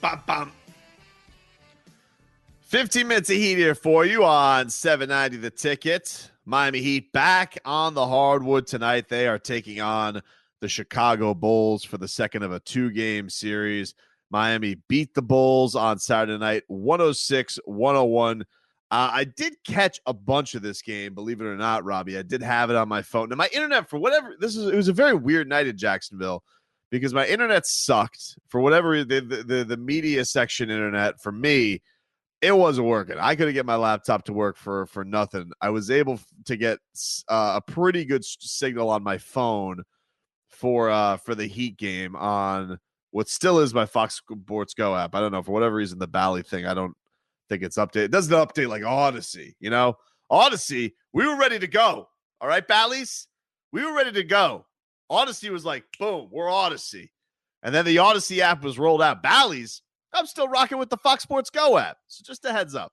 Bum, bum. 15 minutes of heat here for you on 790 The Ticket. Miami Heat back on the hardwood tonight. They are taking on the Chicago Bulls for the second of a two-game series. Miami beat the Bulls on Saturday night, 106-101. I did catch a bunch of this game, believe it or not, Robbie. I did have it on my phone. Now, my internet, for whatever, it was a very weird night in Jacksonville because my internet sucked. For whatever, the media section internet, for me, it wasn't working. I couldn't get my laptop to work for nothing. I was able to get a pretty good signal on my phone for the Heat game on what still is my Fox Sports Go app. I don't know, for whatever reason, the Bally thing, I don't think it's updated. It doesn't update like Odyssey, you know? Odyssey, we were ready to go. All right, Bally's? We were ready to go. Odyssey was like, boom, we're Odyssey. And then the Odyssey app was rolled out. Bally's, I'm still rocking with the Fox Sports Go app. So just a heads up.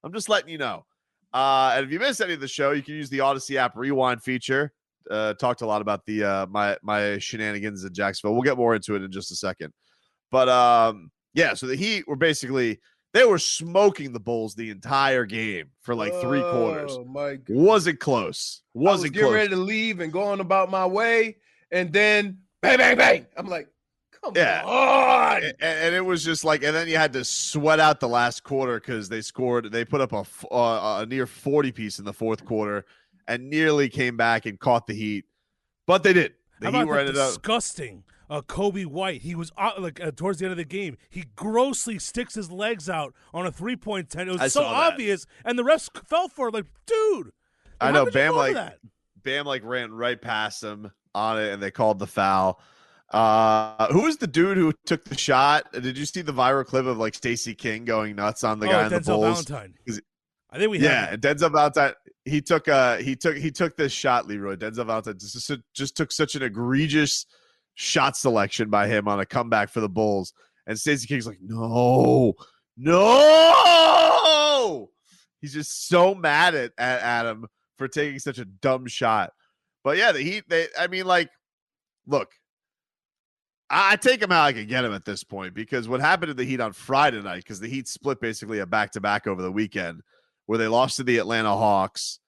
I'm just letting you know. And if you missed any of the show, you can use the Odyssey app rewind feature. Talked a lot about the my shenanigans in Jacksonville. We'll get more into it in just a second. But yeah, so the Heat were basically, they were smoking the Bulls the entire game for like three quarters. My God. Wasn't close. I was getting ready to leave and going about my way, and then bang, bang, bang. I'm like, come on. And it was just like, and then you had to sweat out the last quarter because they put up a near 40 piece in the fourth quarter and nearly came back and caught the Heat. But they did. How about that disgusting Kobe White? He was towards the end of the game. He grossly sticks his legs out on a 3-point 10. It was so obvious, and the refs fell for it. Like, dude, I know. Bam ran right past him on it, and they called the foul. Who was the dude who took the shot? Did you see the viral clip of like Stacey King going nuts on the guy in the Bulls? Valentine. I think we have. Yeah, Denzel Valentine. He took this shot, Leroy. Denzel Valentine just took such an egregious shot selection by him on a comeback for the Bulls. And Stacey King's like, no. He's just so mad at him for taking such a dumb shot. But yeah, the Heat, look, I take him how I can get him at this point, because what happened to the Heat on Friday night, because the Heat split basically a back-to-back over the weekend, where they lost to the Atlanta Hawks,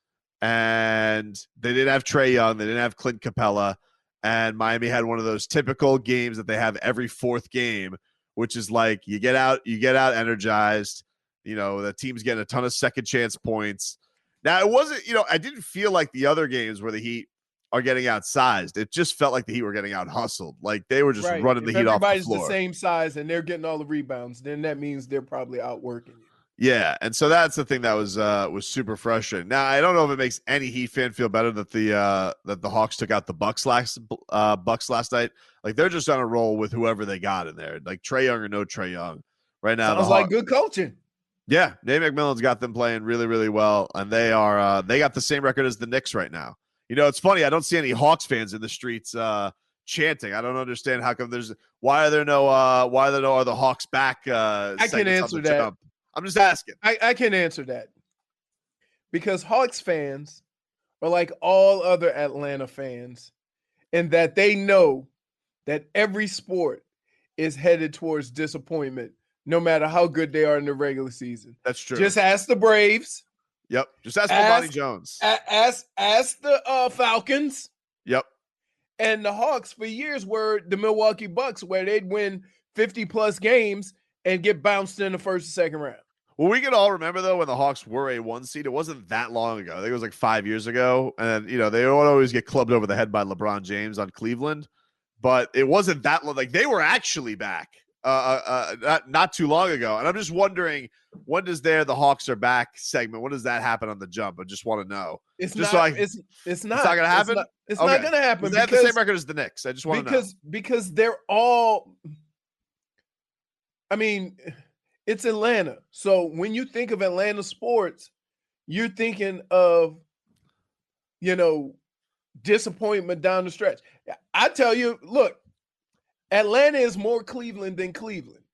and they didn't have Trae Young, they didn't have Clint Capella, and Miami had one of those typical games that they have every fourth game, which is like you get out energized, the team's getting a ton of second chance points. Now, it wasn't, I didn't feel like the other games where the Heat are getting outsized. It just felt like the Heat were getting out hustled. Like they were just running the Heat off the floor. Everybody's the same size and they're getting all the rebounds, then that means they're probably outworking you. Yeah, and so that's the thing that was super frustrating. Now, I don't know if it makes any Heat fan feel better that the Hawks took out the Bucks last night. Like they're just on a roll with whoever they got in there, like Trae Young or no Trae Young. Right now, sounds like good coaching. Yeah, Nate McMillan's got them playing really, really well, and they got the same record as the Knicks right now. It's funny. I don't see any Hawks fans in the streets chanting. I don't understand how come why are there no are the Hawks back? I can answer that. Jump? I'm just asking. I can answer that because Hawks fans are like all other Atlanta fans in that they know that every sport is headed towards disappointment, no matter how good they are in the regular season. That's true. Just ask the Braves. Yep. Just ask Bonnie Jones. Ask the Falcons. Yep. And the Hawks for years were the Milwaukee Bucks, where they'd win 50-plus games and get bounced in the first and second round. Well, we can all remember, though, when the Hawks were a 1 seed. It wasn't that long ago. I think it was like 5 years ago. And, they would always get clubbed over the head by LeBron James on Cleveland. But it wasn't that long. Like, they were actually back not too long ago. And I'm just wondering, when does the Hawks are back segment, when does that happen on the jump? I just want to know. It's just not going to happen. It's not going to happen. They have the same record as the Knicks. I just want to know. Because they're all – I mean – it's Atlanta. So when you think of Atlanta sports, you're thinking of, disappointment down the stretch. I tell you, look, Atlanta is more Cleveland than Cleveland.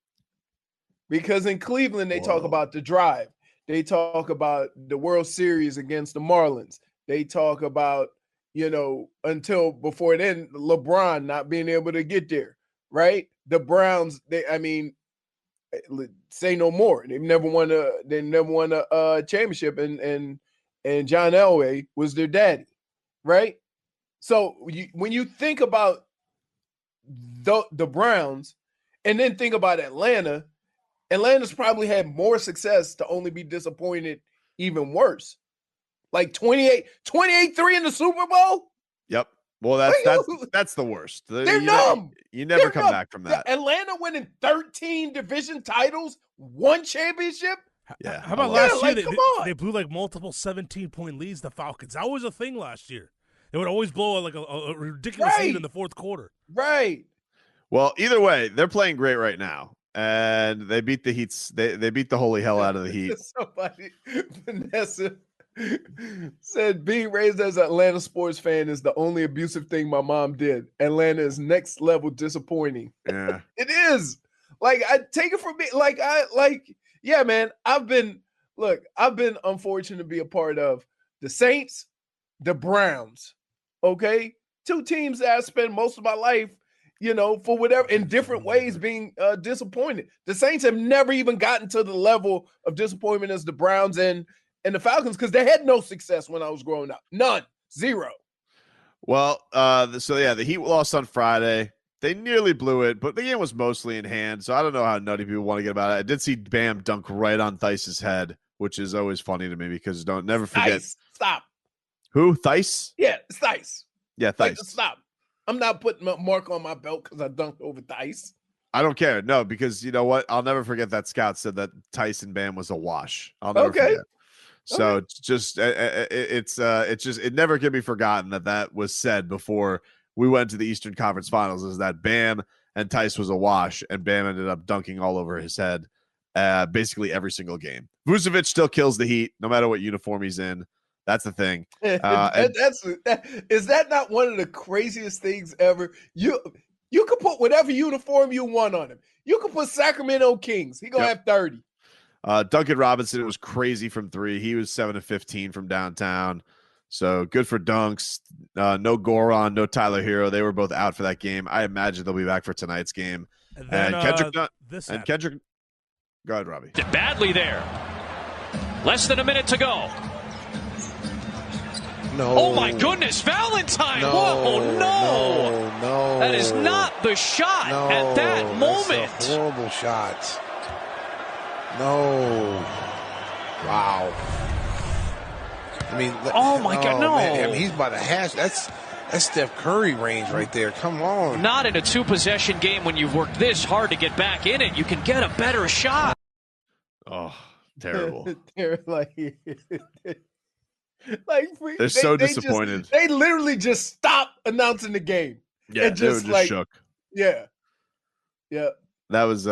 Because in Cleveland, they talk about the drive. They talk about the World Series against the Marlins. They talk about, until before then, LeBron not being able to get there, right? The Browns, say no more. They've never won a championship, and John Elway was their daddy, right? So when you think about the Browns, and then think about Atlanta, Atlanta's probably had more success to only be disappointed even worse. Like 28-3 in the Super Bowl. Yep. Well, that's the worst. They're numb. You never come back from that. Atlanta winning 13 division titles, 1 championship. Yeah. How about last year? They blew like multiple 17-point leads. The Falcons. That was a thing last year. They would always blow like a ridiculous lead in the fourth quarter. Right. Well, either way, they're playing great right now, and they beat the Heats. They beat the holy hell out of the Heat. Somebody, Vanessa, said being raised as an Atlanta sports fan is the only abusive thing my mom did. Atlanta is next level disappointing. Yeah, it is. Like, I take it from me. Yeah, man. I've been unfortunate to be a part of the Saints, the Browns. Okay, 2 teams that I spent most of my life, for whatever, in different ways, being disappointed. The Saints have never even gotten to the level of disappointment as the Browns and the Falcons, because they had no success when I was growing up. None. 0. Well, the Heat lost on Friday. They nearly blew it, but the game was mostly in hand, so I don't know how nutty people want to get about it. I did see Bam dunk right on Theis's head, which is always funny to me because never forget. Theis. Stop. Who? Theis? Yeah, it's Theis. Yeah, Theis. Stop. I'm not putting a mark on my belt because I dunked over Theis. I don't care. No, because you know what? I'll never forget that scout said that Tyson Bam was a wash. I'll never forget. So it's just it never can be forgotten that was said before we went to the Eastern Conference Finals, is that Bam and Tice was a wash, and Bam ended up dunking all over his head basically every single game. Vucevic still kills the Heat no matter what uniform he's in. That's the thing. Is that not one of the craziest things ever? You could put whatever uniform you want on him. You could put Sacramento Kings. He gonna have 30. Duncan Robinson was crazy from 3. He was 7 of 15 from downtown. So good for dunks. No Goran, no Tyler Hero. They were both out for that game. I imagine they'll be back for tonight's game. And Kendrick. Go ahead, Robbie. Badly there. Less than a minute to go. No. Oh my goodness, Valentine! No, whoa, no! That is not the shot at that moment. That's a horrible shot. No. Wow. I mean, oh my God, no! Man, I mean, he's by the hash. That's Steph Curry range right there. Come on. Not in a 2-possession game when you've worked this hard to get back in it. You can get a better shot. Oh, terrible. They're they're so disappointed. They literally just stopped announcing the game. Yeah, and they were just shook. Yeah. That was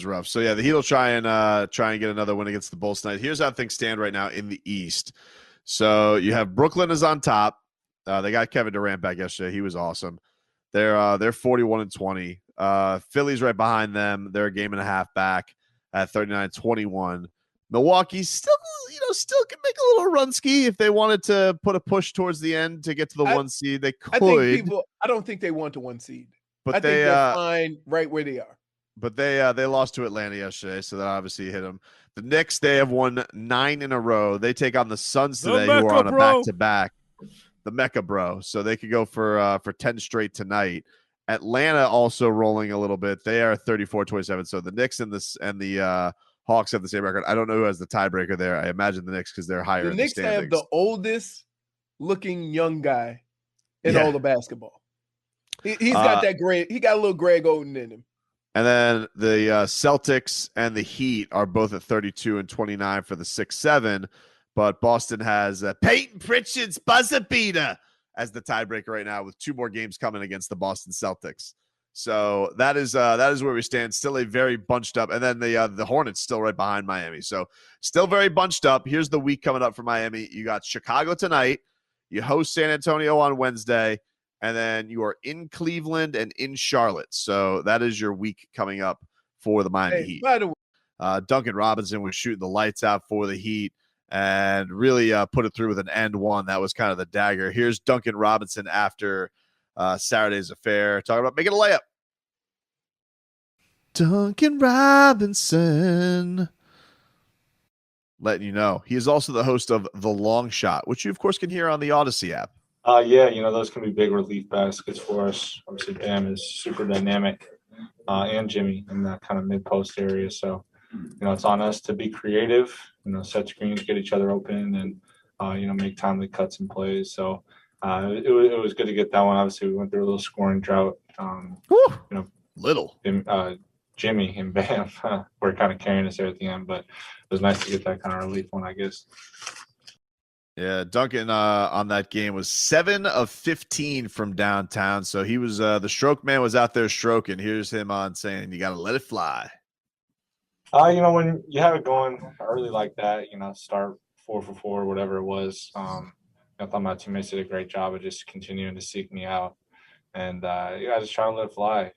rough. So yeah, the Heat will try and get another win against the Bulls tonight. Here's how things stand right now in the East. So you have Brooklyn is on top. They got Kevin Durant back yesterday. He was awesome. They're 41-20. Philly's right behind them. They're a game and a half back at 39-21. Milwaukee still can make a little run ski if they wanted to put a push towards the end to get to the 1 seed. They could. I don't think they want the 1 seed. But I think they're fine right where they are. But they lost to Atlanta yesterday, so that obviously hit them. The Knicks, they have won 9 in a row. They take on the Suns today, who are on a back-to-back. The Mecca Bro. So they could go for 10 straight tonight. Atlanta also rolling a little bit. They are 34-27. So the Knicks and the Hawks have the same record. I don't know who has the tiebreaker there. I imagine the Knicks because they're higher in the standings. The Knicks have the oldest looking young guy in all the basketball. He's got that Greg. He got a little Greg Oden in him. And then the Celtics and the Heat are both at 32 and 29 for the 6-7. But Boston has Peyton Pritchard's buzzer beater as the tiebreaker right now, with 2 more games coming against the Boston Celtics. So that is where we stand. Still a very bunched up, and then the Hornets still right behind Miami. So still very bunched up. Here's the week coming up for Miami. You got Chicago tonight. You host San Antonio on Wednesday, and then you are in Cleveland and in Charlotte. So that is your week coming up for the Miami Heat. By the way, Duncan Robinson was shooting the lights out for the Heat and really put it through with an and one. That was kind of the dagger. Here's Duncan Robinson after Saturday's affair, talking about making a layup. Duncan Robinson. Letting you know. He is also the host of The Long Shot, which you, of course, can hear on the Odyssey app. Yeah, those can be big relief baskets for us. Obviously, Bam is super dynamic, and Jimmy in that kind of mid-post area. So, it's on us to be creative, set screens, get each other open, and, make timely cuts and plays. So it was good to get that one. Obviously, we went through a little scoring drought. Jimmy and Bam were kind of carrying us there at the end, but it was nice to get that kind of relief one, I guess. Yeah, Duncan on that game was 7 of 15 from downtown. So he was the stroke man was out there stroking. Here's him on saying, you got to let it fly. When you have it going early like that, start 4 for 4, whatever it was. I thought my teammates did a great job of just continuing to seek me out. And, I just try to let it fly.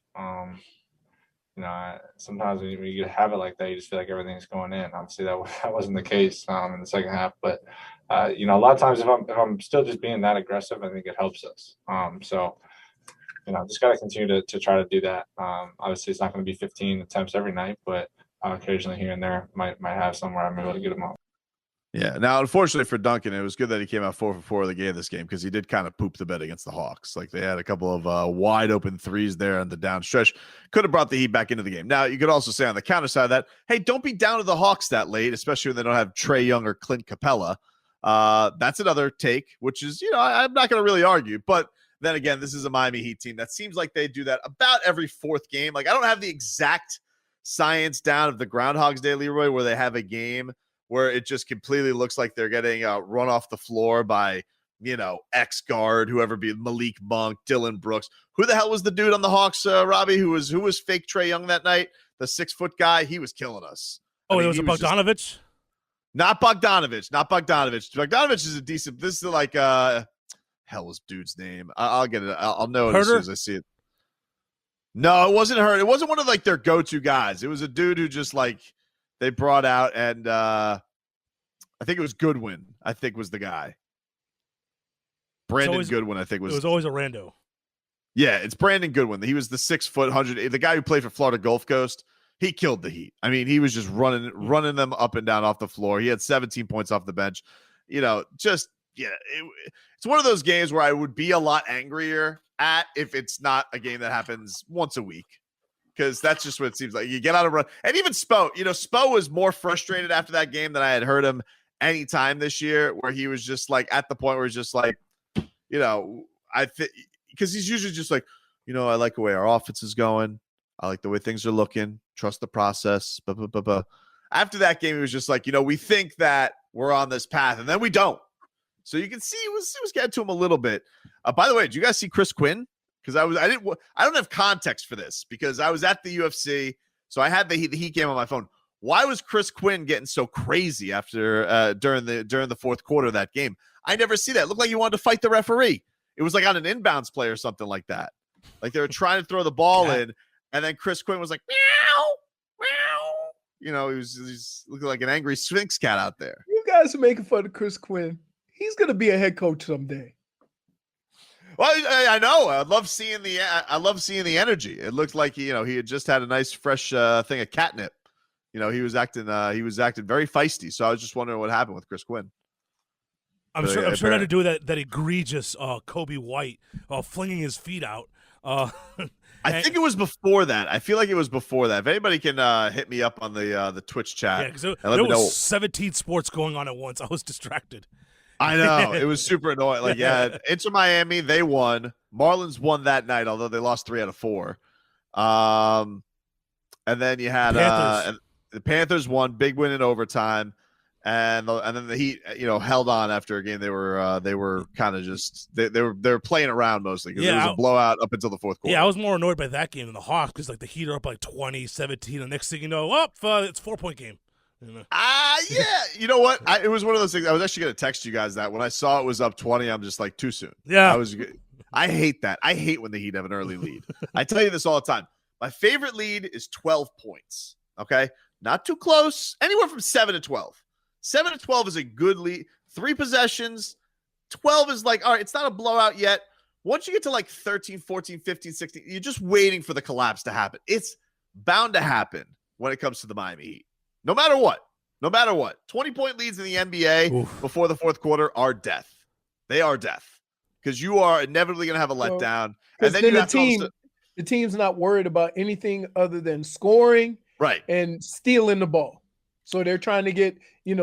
Sometimes when you have it like that, you just feel like everything's going in. Obviously, that wasn't the case in the second half. But, a lot of times if I'm still just being that aggressive, I think it helps us. Just got to continue to try to do that. Obviously, it's not going to be 15 attempts every night, but occasionally here and there might have somewhere I'm able to get them off. Yeah. Now, unfortunately for Duncan, it was good that he came out 4 for 4 of the game this game because he did kind of poop the bed against the Hawks. Like they had a couple of wide open threes there on the down stretch. Could have brought the Heat back into the game. Now, you could also say on the counter side of that, hey, don't be down to the Hawks that late, especially when they don't have Trae Young or Clint Capella. That's another take, which is, I'm not going to really argue. But then again, this is a Miami Heat team that seems like they do that about every fourth game. Like I don't have the exact science down of the Groundhog's Day, Leroy, where they have a game where it just completely looks like they're getting run off the floor by, X guard, whoever be Malik Monk, Dylan Brooks. Who the hell was the dude on the Hawks, Robbie, who was fake Trae Young that night? The 6-foot guy, he was killing us. Oh, it was Bogdanovich? Not Bogdanovich. Bogdanovich is a decent. This is like hell was dude's name. I'll get it. I'll know it as soon as I see it. No, it wasn't her. It wasn't one of like their go-to guys. It was a dude who just like they brought out, and I think it was Goodwin. I think was the guy. Brandon Goodwin, I think was. It was always a rando. Yeah, it's Brandon Goodwin. He was the 6-foot 100. The guy who played for Florida Gulf Coast. He killed the Heat. I mean, he was just running them up and down off the floor. He had 17 points off the bench. It's one of those games where I would be a lot angrier at if it's not a game that happens once a week. Because that's just what it seems like. You get out of run. And even Spo, Spo was more frustrated after that game than I had heard him any time this year, where he was just like at the point where he's just like, I think because he's usually just like, I like the way our offense is going. I like the way things are looking. Trust the process. After that game, he was just like, we think that we're on this path, and then we don't. So you can see it was getting to him a little bit. By the way, did you guys see Chris Quinn? Because I don't have context for this because I was at the UFC, so I had the Heat game on my phone. Why was Chris Quinn getting so crazy after during the fourth quarter of that game? I never see that. It looked like he wanted to fight the referee. It was like on an inbounds play or something like that. Like they were trying to throw the ball in. And then Chris Quinn was like, meow, meow. He's looking like an angry Sphinx cat out there. You guys are making fun of Chris Quinn. He's going to be a head coach someday. Well, I know. I love seeing the energy. It looked like he had just had a nice fresh thing of catnip. He was acting very feisty. So I was just wondering what happened with Chris Quinn. I'm sure it had to do with that egregious Kobe White flinging his feet out. I think it was before that. I feel like it was before that. If anybody can hit me up on the Twitch chat. Yeah, because there was 17 sports going on at once. I was distracted. I know. It was super annoying. Like, Inter Miami, they won. Marlins won that night, although they lost 3 out of 4. And then you had the Panthers won, big win in overtime. And then the Heat, held on after a game. They were kind of just they were playing around mostly because it was a blowout up until the fourth quarter. Yeah, I was more annoyed by that game than the Hawks because like the Heat are up like 20-17. The next thing you know, it's a 4-point game. Yeah. You know what? It was one of those things. I was actually going to text you guys that when I saw it was up 20. I'm just like too soon. Yeah, I hate that. I hate when the Heat have an early lead. I tell you this all the time. My favorite lead is 12 points. Okay, not too close. Anywhere from 7 to 12. 7 to 12 is a good lead. 3 possessions. 12 is like, all right, it's not a blowout yet. Once you get to like 13, 14, 15, 16, you're just waiting for the collapse to happen. It's bound to happen when it comes to the Miami Heat. No matter what. 20-point leads in the NBA before the fourth quarter are death. They are death because you are inevitably going to have a letdown. And then the team's not worried about anything other than scoring and stealing the ball. So they're trying to get,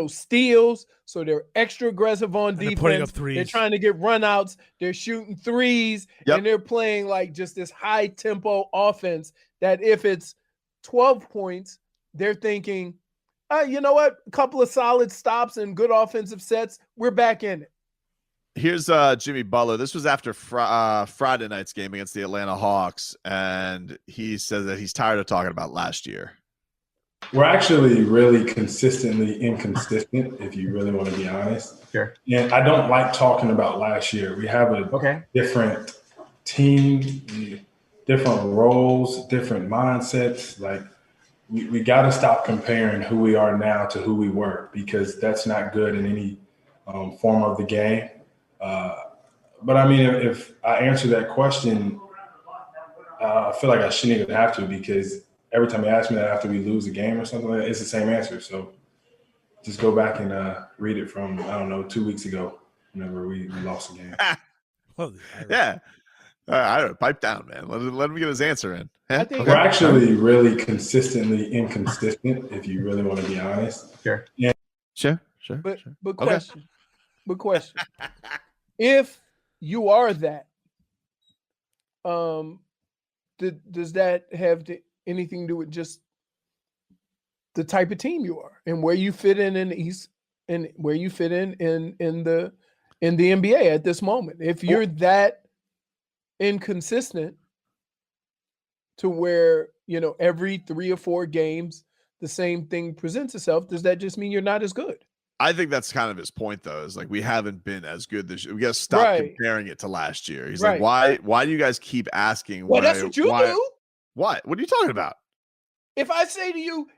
steals. So they're extra aggressive on defense. They're putting up threes. They're trying to get runouts. They're shooting threes. Yep. And they're playing like just this high tempo offense that if it's 12 points, they're thinking, you know what? A couple of solid stops and good offensive sets. We're back in it. Here's Jimmy Butler. This was after Friday night's game against the Atlanta Hawks, and he says that he's tired of talking about last year. We're actually really consistently inconsistent, if you really want to be honest. Sure. And I don't like talking about last year. We have a different team, different roles, different mindsets. Like, we got to stop comparing who we are now to who we were, because that's not good in any form of the game. But I mean, if I answer that question, I feel like I shouldn't even have to, because every time you ask me that after we lose a game or something like that, it's the same answer. So just go back and read it from, 2 weeks ago, whenever we lost the game. Yeah. I don't pipe down, man. Let him get his answer in. I think we're actually really consistently inconsistent, if you really want to be honest. Sure. Yeah. Sure. But question. If you are that, does that have anything to do with just the type of team you are and where you fit in the East and where you fit in the NBA at this moment? If you're that inconsistent to where, every 3 or 4 games the same thing presents itself, does that just mean you're not as good? I think that's kind of his point, though, is like we haven't been as good this year. We got to stop comparing it to last year. He's like, why do you guys keep asking? Well, that's what you do. What are you talking about? If I say to you,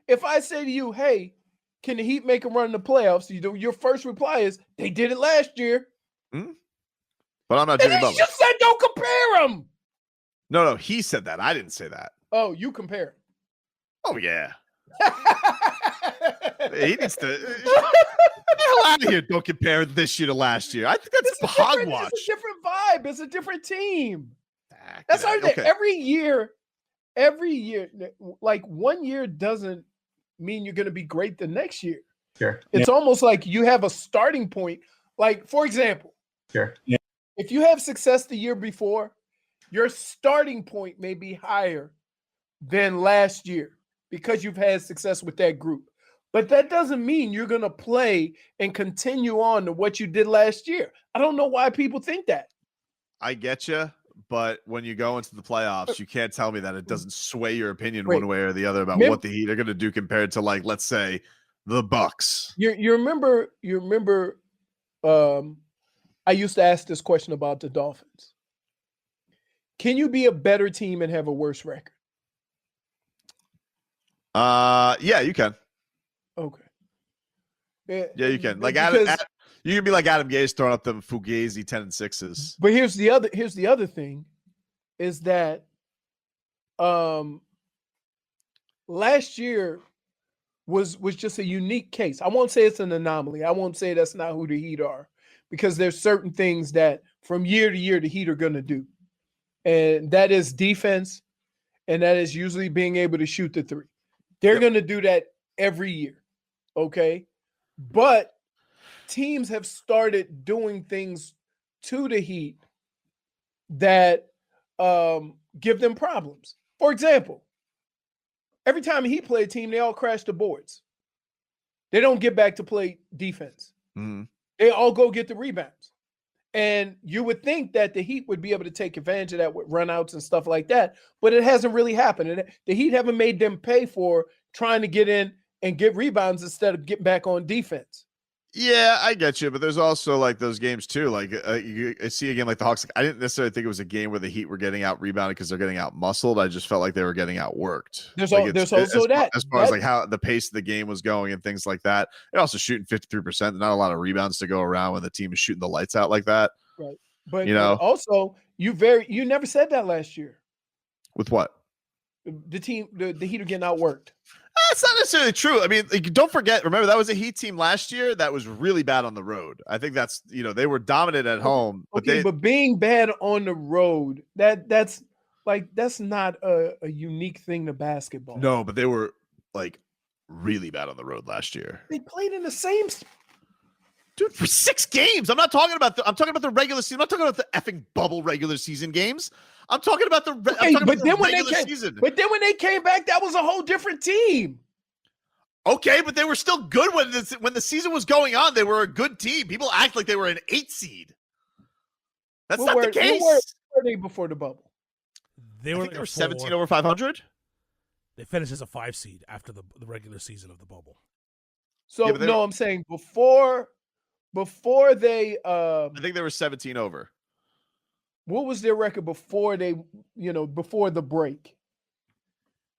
hey, can the Heat make a run in the playoffs? Your first reply is they did it last year. But I'm not Jimmy Butler. You just said don't compare them. No, he said that. I didn't say that. Oh, you compare. Oh yeah. He needs to get the hell out of here. Don't compare this year to last year. I think that's hogwash. It's a different vibe. It's a different team. That's how every year, like 1 year doesn't mean you're going to be great the next year. Sure. It's almost like you have a starting point. Like, for example, if you have success the year before, your starting point may be higher than last year because you've had success with that group. But that doesn't mean you're going to play and continue on to what you did last year. I don't know why people think that. I get you, but when you go into the playoffs, you can't tell me that it doesn't sway your opinion one way or the other about what the Heat are going to do compared to, like, let's say, the Bucks. You remember I used to ask this question about the Dolphins. Can you be a better team and have a worse record? Yeah, you can. Okay. Yeah, you can. Like you can be like Adam Gase throwing up them Fugazi 10-6s. But here's the other thing, is that last year was just a unique case. I won't say it's an anomaly. I won't say that's not who the Heat are, because there's certain things that from year to year the Heat are going to do. And that is defense, and that is usually being able to shoot the three. They're going to do that every year, okay? But teams have started doing things to the Heat that give them problems. For example, every time the Heat play a team, they all crash the boards. They don't get back to play defense. Mm-hmm. They all go get the rebounds. And you would think that the Heat would be able to take advantage of that with runouts and stuff like that, but it hasn't really happened. And the Heat haven't made them pay for trying to get in and get rebounds instead of getting back on defense. Yeah, I get you, but there's also like those games too. Like you see a game like the Hawks. Like, I didn't necessarily think it was a game where the Heat were getting out rebounded because they're getting out muscled. I just felt like they were getting outworked. There's like also that as far as like how the pace of the game was going and things like that. They're also shooting 53%. Not a lot of rebounds to go around when the team is shooting the lights out like that. Right, but also you never said that last year. With what? the Heat are getting outworked. That's not necessarily true. I mean, don't forget, remember that was a Heat team last year that was really bad on the road. I think that's, they were dominant at home. But being bad on the road, that's not a unique thing to basketball. No, but they were really bad on the road last year. They played in the same dude for 6 games. I'm talking about the regular season. I'm not talking about the effing bubble regular season games. I'm talking about the regular season. But then when they came back, that was a whole different team. Okay, but they were still good when the season was going on. They were a good team. People act like they were an 8 seed. That's not the case. Where were they before the bubble? They were 17 over 500. They finished as a 5 seed after the regular season of the bubble. So I'm saying before they I think they were 17 over. What was their record before they, before the break?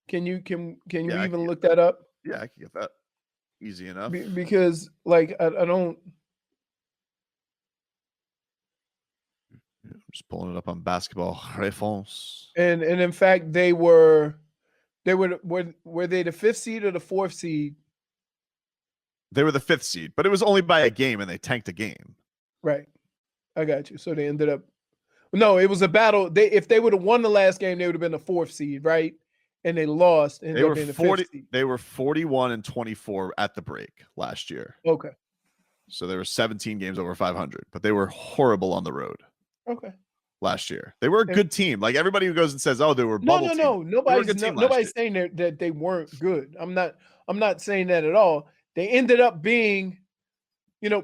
Can you even look that up? Yeah, I can get that easy enough. Because I don't. I'm just pulling it up on Basketball Reference. And in fact, they were they the 5th seed or the 4th seed? They were the 5th seed, but it was only by a game, and they tanked a game. Right, I got you. So they ended up. No, it was a battle. If they would have won the last game, they would have been the 4th seed, right? And they lost. And they were 40. They were 41-24 at the break last year. Okay. So there were 17 games over 500, but they were horrible on the road. Okay. Last year, they were a good team. Like everybody who goes and says, "Oh, they were bubble team." No. Nobody's saying that they weren't good. I'm not saying that at all. They ended up being,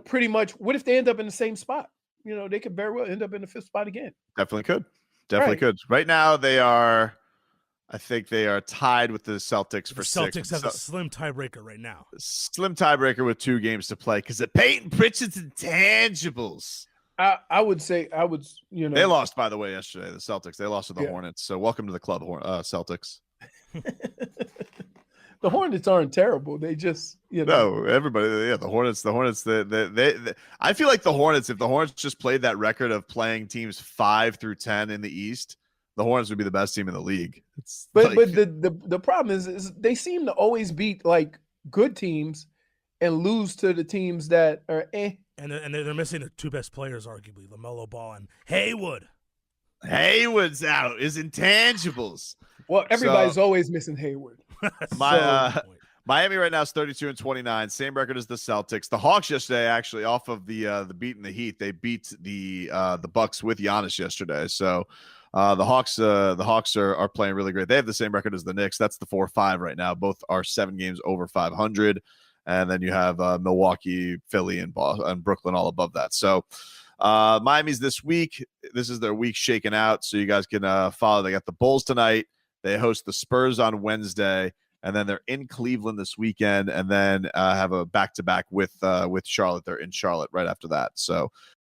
pretty much. What if they end up in the same spot? They could very well end up in the 5th spot again. Definitely could. Right now, I think they are tied with the Celtics for 6. Celtics have a slim tiebreaker right now. Slim tiebreaker with 2 games to play because of Peyton Pritchard's intangibles. I would say They lost, by the way, yesterday. The Celtics. They lost to the Hornets. So welcome to the club, Celtics. The Hornets aren't terrible. They just, No, everybody. Yeah, the Hornets. They I feel like the Hornets. If the Hornets just played that record of playing teams 5 through 10 in the East, the Hornets would be the best team in the league. But the problem is they seem to always beat good teams and lose to the teams that are eh. And they're missing their 2 best players, arguably, LaMelo Ball and Haywood. Hayward's out. His intangibles. Well, everybody's always missing Hayward. Miami right now is 32-29, same record as the Celtics. The Hawks yesterday, actually, off of the beat in the Heat, they beat the Bucks with Giannis yesterday. So the Hawks are playing really great. They have the same record as the Knicks. That's the 4-5 right now. Both are 7 games over 500. And then you have Milwaukee, Philly, and Brooklyn all above that. So Miami's this week. This is their week shaken out. So you guys can follow. They got the Bulls tonight. They host the Spurs on Wednesday. And then they're in Cleveland this weekend. And then have a back-to-back with Charlotte. They're in Charlotte right after that. So